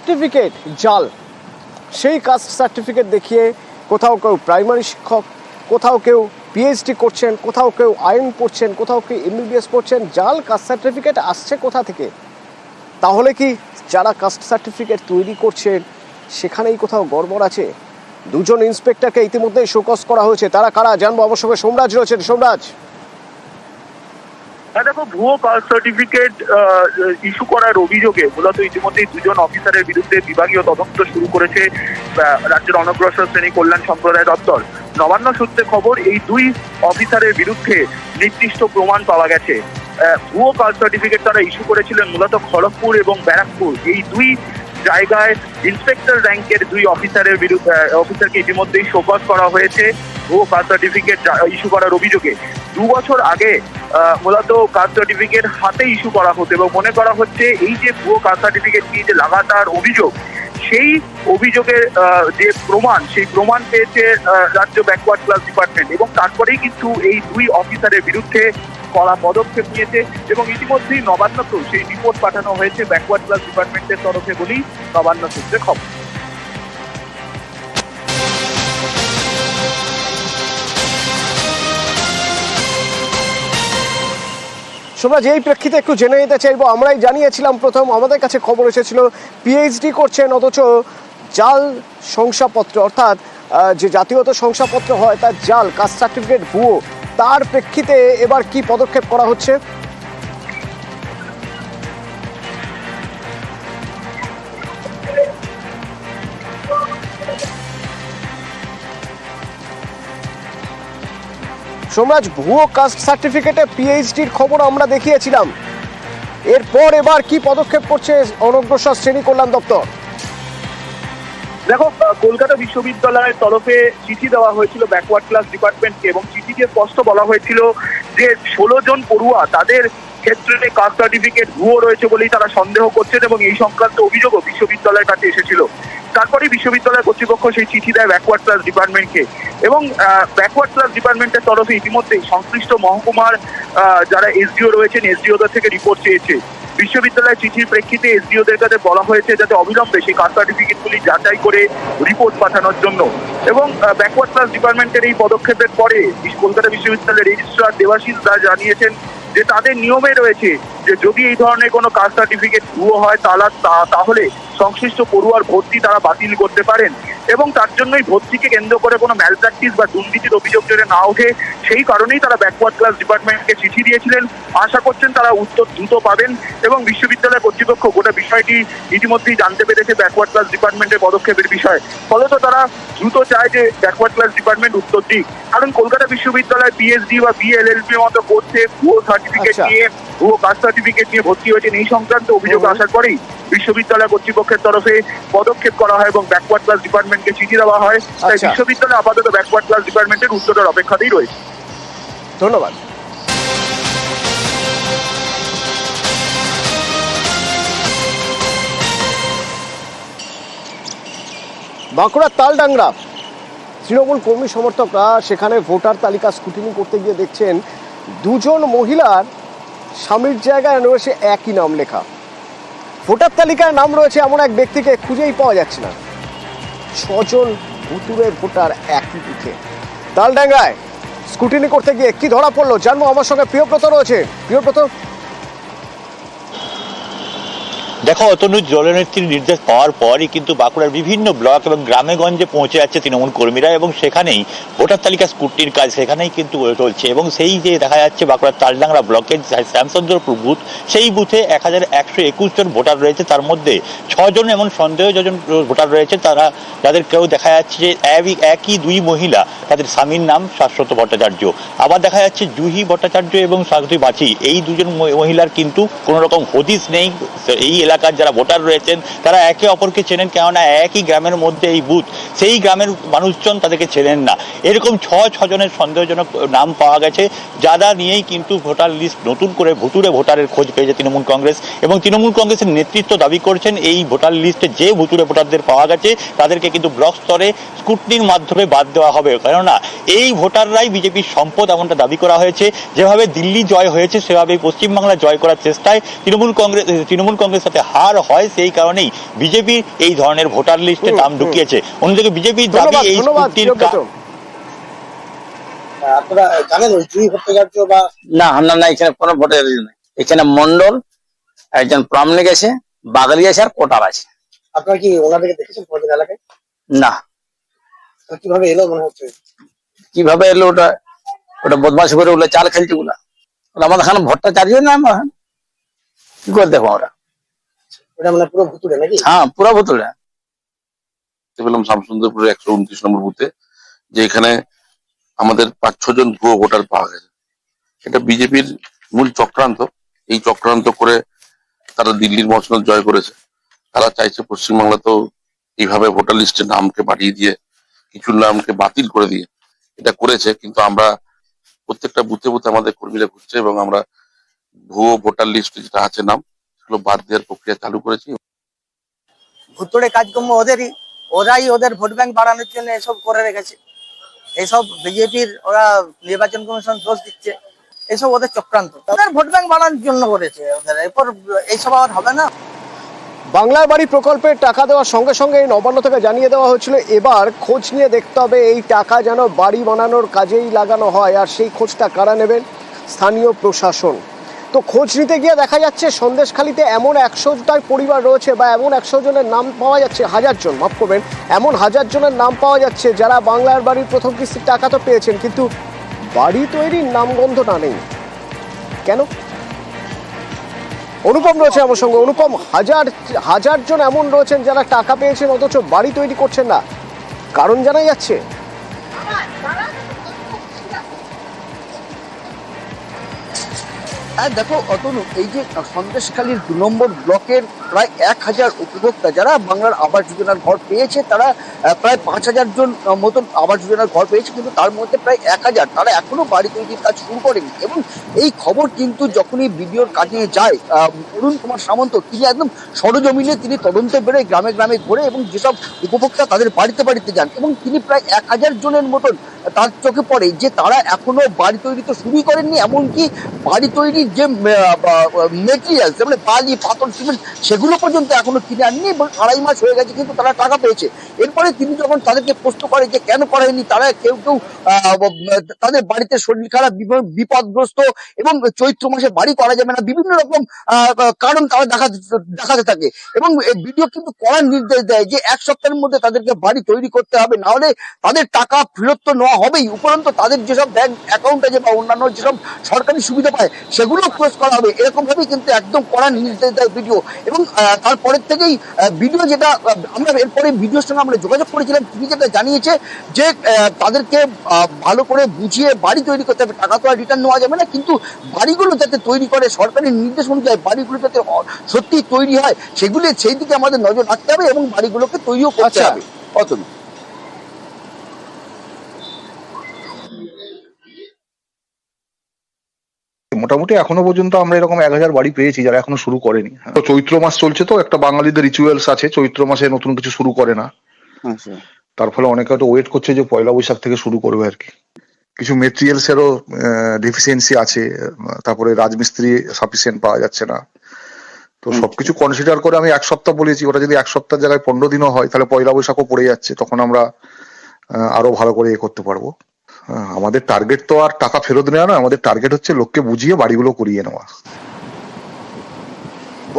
Certificate জাল। সেই caste certificate দেখিয়ে কোথাও কেউ প্রাইমারি শিক্ষক, কোথাও কেউ পিএইচডি করছেন, কোথাও কেউ আইন পড়ছেন, কোথাও কেউ এমবিবিএস পড়ছেন। জাল কাস্ট সার্টিফিকেট আসছে কোথা থেকে? তাহলে কি যারা কাস্ট সার্টিফিকেট তৈরি করছেন সেখানেই কোথাও গড়বড় আছে? দুজন ইন্সপেক্টরকে ইতিমধ্যেই শোকজ করা হয়েছে। তারা কারা জানবো। আমার সঙ্গে সোমরাজ রয়েছেন। সোমরাজ, দেখো, ভুয়ো কাস্ট সার্টিফিকেট ইস্যু করার অভিযোগে মূলত ইতিমধ্যেই দুজন অফিসারের বিরুদ্ধে বিভাগীয় তদন্ত শুরু করেছে রাজ্যের অনগ্রসর শ্রেণী কল্যাণ সম্প্রদায় দপ্তর। নবান্ন সূত্রে খবর, এই দুই অফিসারের বিরুদ্ধে নির্দিষ্ট প্রমাণ পাওয়া গেছে। ভুয়ো কাস্ট সার্টিফিকেট তারা ইস্যু করেছিলেন মূলত খড়গপুর এবং ব্যারাকপুর। এই দুই জায়গায় ইন্সপেক্টর র্যাঙ্কের দুই অফিসারের বিরুদ্ধে অফিসারকে ইতিমধ্যেই শোকজ করা হয়েছে ভুয়ো কাস্ট সার্টিফিকেট ইস্যু করার অভিযোগে। 2 বছর আগে মূলত কাস্ট সার্টিফিকেট হাতে ইস্যু করা হতো এবং মনে করা হচ্ছে এই যে ভুয়ো কাস্ট সার্টিফিকেট নিয়ে যে লাগাতার অভিযোগ, সেই অভিযোগের যে প্রমাণ, সেই প্রমাণ পেয়েছে রাজ্য ব্যাকওয়ার্ড ক্লাস ডিপার্টমেন্ট এবং তারপরেই কিন্তু এই দুই অফিসারের বিরুদ্ধে কড়া পদক্ষেপ নিয়েছে এবং ইতিমধ্যেই নবান্নকেও সেই রিপোর্ট পাঠানো হয়েছে ব্যাকওয়ার্ড ক্লাস ডিপার্টমেন্টের তরফে বলেই নবান্ন সূত্রে খবর। সোমরাজ, এই প্রেক্ষিতে একটু জেনে নিতে চাইবো। আমরাই জানিয়েছিলাম প্রথম, আমাদের কাছে খবর এসেছিল পিএইচডি করছেন অথচ জাল শংসাপত্র, অর্থাৎ যে জাতীয়ত শংসাপত্র হয় তার জাল, কাস্ট সার্টিফিকেট ভুয়ো। তার প্রেক্ষিতে এবার কি পদক্ষেপ করা হচ্ছে? সোমরাজ, ভুয়ো কাস্ট সার্টিফিকেটে পিএইচডির খবর আমরা দেখিয়েছিলাম। এরপর এবার কি পদক্ষেপ করছে অনগ্রসর শ্রেণী কল্যাণ দপ্তর? দেখো, কলকাতা বিশ্ববিদ্যালয়ের তরফে চিঠি দেওয়া হয়েছিল ব্যাকওয়ার্ড ক্লাস ডিপার্টমেন্টকে এবং চিঠিতে স্পষ্ট বলা হয়েছিল যে 16 জন পড়ুয়া তাদের ক্ষেত্রে কাস্ট সার্টিফিকেট ভুয়ো রয়েছে বলেই তারা সন্দেহ করছেন এবং এই সংক্রান্ত অভিযোগও বিশ্ববিদ্যালয়ের কাছে এসেছিল। তারপরে বিশ্ববিদ্যালয় কর্তৃপক্ষ সেই চিঠি দেয় ব্যাকওয়ার্ড ক্লাস ডিপার্টমেন্টকে এবং ব্যাকওয়ার্ড ক্লাস ডিপার্টমেন্টের তরফে ইতিমধ্যেই সংশ্লিষ্ট মহকুমার যারা এসডিও রয়েছেন, এসডিওদের থেকে রিপোর্ট চেয়েছে। বিশ্ববিদ্যালয়ের চিঠির প্রেক্ষিতে এসডিওদের কাছে বলা হয়েছে যাতে অবিলম্বে সেই কাস্ট সার্টিফিকেটগুলি যাচাই করে রিপোর্ট পাঠানোর জন্য। এবং ব্যাকওয়ার্ড ক্লাস ডিপার্টমেন্টের এই পদক্ষেপের পরে কলকাতা বিশ্ববিদ্যালয়ের রেজিস্ট্রার দেবাশিস দাস জানিয়েছেন যে তাদের নিয়মে রয়েছে যে যদি এই ধরনের কোনো কাস্ট সার্টিফিকেট ভুয়ো হয় তাহলে সংশ্লিষ্ট পড়ুয়ার ভর্তি তারা বাতিল করতে পারেন এবং তার জন্যই ভর্তিকে কেন্দ্র করে কোনো ম্যালপ্র্যাকটিস বা দুর্নীতির অভিযোগ যাতে না ওঠে, সেই কারণেই তারা ব্যাকওয়ার্ড ক্লাস ডিপার্টমেন্টকে চিঠি দিয়েছিলেন। আশা করছেন তারা উত্তর দ্রুত পাবেন এবং বিশ্ববিদ্যালয় কর্তৃপক্ষ গোটা বিষয়টি ইতিমধ্যেই জানতে পেরেছে ব্যাকওয়ার্ড ক্লাস ডিপার্টমেন্টের পদক্ষেপের বিষয়। ফলত তারা দ্রুত চায় যে ব্যাকওয়ার্ড ক্লাস ডিপার্টমেন্ট উত্তর দিক, কারণ কলকাতা বিশ্ববিদ্যালয় পিএইচডি বা বিএলএলবি মতো কোর্সে ভুয়ো সার্টিফিকেট নিয়ে, ভুয়ো কাস্ট সার্টিফিকেট নিয়ে ভর্তি হয়েছেন এই সংক্রান্ত অভিযোগ আসার পরেই বিশ্ববিদ্যালয় কর্তৃপক্ষের তরফে পদক্ষেপ করা হয় এবং ব্যাকওয়ার্ড ক্লাস ডিপার্টমেন্টকে চিঠি দেওয়া হয়। তাই বিশ্ববিদ্যালয় আপাতত ব্যাকওয়ার্ড ক্লাস ডিপার্টমেন্টের উত্তরের অপেক্ষাতেই রয়েছে। ধন্যবাদ। বাঁকুড়ার তালডাংরা তৃণমূল কর্মী সমর্থকরা সেখানে ভোটার তালিকা স্ক্রুটিনি করতে গিয়ে দেখছেন দুজন মহিলার স্বামীর জায়গায় রয়েছে একই নাম লেখা। ভোটার তালিকায় নাম রয়েছে এমন এক ব্যক্তিকে খুঁজেই পাওয়া যাচ্ছে না। 6 জন ভুতুরে ভোটার একই বুথে। তালডাঙ্গায় স্ক্রুটিনি করতে গিয়ে কি ধরা পড়লো জানবো। আমার সঙ্গে প্রিয়ব্রত রয়েছে। প্রিয়ব্রত, দেখো, অতনু জলনেত্রীর নির্দেশ পাওয়ার পরই কিন্তু বাঁকুড়ার বিভিন্ন ব্লক এবং গ্রামে গঞ্জে পৌঁছে যাচ্ছে তৃণমূল কর্মীরা এবং সেখানেই ভোটার তালিকা স্ক্রুটিনির কাজ সেখানেই কিন্তু চলছে এবং সেই যে দেখা যাচ্ছে বাঁকুড়ার তালডাংরা ব্লকের শ্যামচন্দ্রপুর বুথ, সেই বুথে 1121 জন ভোটার রয়েছে। তার মধ্যে 6 জন এমন সন্দেহজন ভোটার রয়েছে তারা যাদের কেউ দেখা যাচ্ছে যে একই দুই মহিলা, তাদের স্বামীর নাম শাশ্বত ভট্টাচার্য। আবার দেখা যাচ্ছে জুহি ভট্টাচার্য এবং স্বাগতী বাঁচি, এই দুজন মহিলার কিন্তু কোনো রকম হদিস নেই। এই এলাকার যারা ভোটার রয়েছেন তারা একে অপরকে চেনেন, কেননা একই গ্রামের মধ্যে এই বুথ, সেই গ্রামের মানুষজন তাদেরকে চেনেন না। এরকম 6 জনের সন্দেহজনক নাম পাওয়া গেছে, যারা নিয়েই কিন্তু ভোটার লিস্ট নতুন করে ভুতুরে ভোটারের খোঁজ পেয়েছে তৃণমূল কংগ্রেস এবং তৃণমূল কংগ্রেসের নেতৃত্ব দাবি করছেন এই ভোটার লিস্টে যে ভুতুরে ভোটারদের পাওয়া গেছে তাদেরকে কিন্তু ব্লক স্তরে স্ক্রুটিনির মাধ্যমে বাদ দেওয়া হবে, কেননা এই ভোটাররাই বিজেপির সম্পদ এমনটা দাবি করা হয়েছে। যেভাবে দিল্লি জয় হয়েছে সেভাবেই পশ্চিমবাংলা জয় করার চেষ্টায় তৃণমূল কংগ্রেস যাতে হার হয় সেই কারণেই বিজেপি এই ধরনের ভোটার লিস্টে নাম ঢুকিয়েছে। অন্যদিকে বিজেপির দাবি এই স্কুটির আপনারা জানেন ওই জুই ভট্টাচার্য বা না আমরা না, এখানে কোনো ভোটার নেই। এখানে মন্ডল, একজন প্রামাণিক আছে, বাগালি আছে আর কোটার আছে। আপনারা কি ওনাদেরকে দেখেছেন কোনদিন এলাকায়? না। কিভাবে এলো মনে হচ্ছে? কিভাবে এলো ওটা ওটা বদমাশ করে ওগুলো চাল খেলছে ওগুলা। আমাদের এখানে ভট্টাচার্য না, আমরা কি করে দেখো আমরা? ওটা মানে পুরো ভুতুড়ে নাকি? হ্যাঁ, পুরো ভুতুড়ে। পেলাম শামসুন্দরপুরের 129 নম্বর বুথে যে এখানে আমাদের 5-6 জন ভুয়ো ভোটার পাওয়া গেছে। এটা বিজেপির মূল চক্রান্ত। এই চক্রান্ত করে তারা দিল্লির মসনদ জয় করেছে। তারা চাইছে পশ্চিমবাংলাতেও এইভাবে ভোটার লিস্টে নামকে বাড়িয়ে দিয়ে কিছু নামকে বাতিল করে দিয়ে এটা করেছে। কিন্তু আমরা প্রত্যেকটা বুথে বুথে আমাদের কর্মীরা ঘুরছে এবং আমরা ভুয়ো ভোটার লিস্টে যেটা আছে নাম সেগুলো বাদ দেওয়ার প্রক্রিয়া চালু করেছি। ভুতুড়ে কাজকর্ম ওদেরই, ওরাই ওদের ভোট ব্যাংক বাড়ানোর জন্য এসব করে রেখেছে। এইসব বিজেপির ওরা নির্বাচন কমিশন দোষ দিচ্ছে, এইসব ওদের চক্রান্ত। ওদের ভোট ব্যাংক বাড়ানোর জন্য করেছে ওদের। এরপর এইসব আর হবে না। বাংলার বাড়ি প্রকল্পের টাকা দেওয়ার সঙ্গে সঙ্গে এই নবান্ন থেকে জানিয়ে দেওয়া হয়েছিল এবার খোঁজ নিয়ে দেখতে হবে এই টাকা যেন বাড়ি বানানোর কাজেই লাগানো হয়। আর সেই খোঁজটা কারা নেবেন? স্থানীয় প্রশাসন। তো খোঁজ নিতে গিয়ে দেখা যাচ্ছে সন্দেশখালিতে এমন 100টার পরিবার রয়েছে বা এমন 100 জনের নাম পাওয়া যাচ্ছে, 1000 জন, মাফ করবেন, এমন 1000 জনের নাম পাওয়া যাচ্ছে যারা বাংলার বাড়ির প্রথম কিস্তির টাকা তো পেয়েছেন, কিন্তু বাড়ি তৈরির নামগন্ধটা নেই। কেন? অনুপম রয়েছে আমার সঙ্গে। অনুপম, হাজার জন এমন রয়েছেন যারা টাকা পেয়েছেন অথচ বাড়ি তৈরি করছেন না, কারণ জানা যাচ্ছে? হ্যাঁ দেখো অতনু, এই যে সন্দেশখালীর 2 নম্বর ব্লকের প্রায় 1000 উপভোক্তা যারা বাংলার আবাস যোজনার ঘর পেয়েছে, তারা প্রায় 5000 জন মতন আবাস যোজনার ঘর পেয়েছে, কিন্তু তার মধ্যে প্রায় 1000 তারা এখনো বাড়ি তৈরির কাজ শুরু করেনি। এবং এই খবর কিন্তু যখনই ভিডিওর কাজে যায় অরুণ কুমার সামন্ত, তিনি একদম সরজমিনে তিনি তদন্তে বেরোয়, গ্রামে গ্রামে ঘুরে এবং যেসব উপভোক্তা তাদের বাড়িতে বাড়িতে যান, এবং তিনি প্রায় 1000 জনের মতন তার চোখে পড়ে যে তারা এখনো বাড়ি তৈরি তো শুরুই করেননি। এমনকি বাড়ি তৈরির যে মেটেরিয়ালস মানে বালি, পাথর, সিমেন্ট সেগুলো পর্যন্ত এখনো কিনে আননি, এবং 2.5 মাস হয়ে গেছে কিন্তু তারা টাকা পেয়েছে। এরপরে তিনি যখন তাদেরকে প্রশ্ন করে যে কেন করায়নি, তারা কেউ কেউ তাদের বাড়িতে শরীর খারাপ, বিপদগ্রস্ত, এবং চৈত্র মাসে বাড়ি করা যাবে না, বিভিন্ন রকম কারণ তারা দেখাতে থাকে। এবং ভিডিও কিন্তু কড়া নির্দেশ দেয় যে 1 সপ্তাহের মধ্যে তাদেরকে বাড়ি তৈরি করতে হবে, না হলে তাদের টাকা ফেরত তো নেওয়া হবেই, উপরন্ত তাদের যেসব ব্যাংক অ্যাকাউন্ট আছে বা অন্যান্য যেসব সরকারি সুবিধা পায় সেগুলো ক্লোজ করা হবে। এরকম ভাবে কিন্তু একদম কড়া নির্দেশ দেয় ভিডিও। এবং তারপরের থেকেই ভিডিও যেটা আমরা এরপরে ভিডিওর সঙ্গে আমরা যোগাযোগ করেছিলাম, তিনি যেটা জানিয়েছে যে তাদেরকে ভালো করে বুঝিয়ে বাড়ি তৈরি করতে হবে, টাকা তো আর রিটার্ন নেওয়া যাবে না, কিন্তু বাড়িগুলো যাতে তৈরি করে সরকারি নির্দেশ অনুযায়ী বাড়িগুলো যাতে সত্যি তৈরি হয় সেই দিকে আমাদের নজর রাখতে হবে এবং বাড়িগুলোকে তৈরিও করতে হবে। অতন মোটামুটি এখনো পর্যন্ত আমরা এরকম 1000 বাড়ি পেয়েছি যারা এখনো শুরু করেনি। তো চৈত্র মাস চলছে, তো একটা বাঙালিদের রিচুয়ালস আছে, চৈত্র মাসে নতুন কিছু শুরু করে না, তার ফলে অনেকে হয়তো ওয়েট করছে যে পয়লা বৈশাখ থেকে শুরু করবে আর কি। কিছু মেটেরিয়ালস এরও ডেফিসিয়েন্সি আছে, তারপরে রাজমিস্ত্রি সাফিসিয়েন্ট পাওয়া যাচ্ছে না। তো সবকিছু কনসিডার করে আমি 1 সপ্তাহ বলেছি, ওটা যদি 1 সপ্তাহ জায়গায় 15 দিনও হয় তাহলে পয়লা বৈশাখও পড়ে যাচ্ছে, তখন আমরা আরো ভালো করে করতে পারবো। আমাদের টার্গেট তো আর টাকা ফেরত নেওয়া না, আমাদের টার্গেট হচ্ছে লোককে বুঝিয়ে বাড়িগুলো করিয়ে নেওয়া।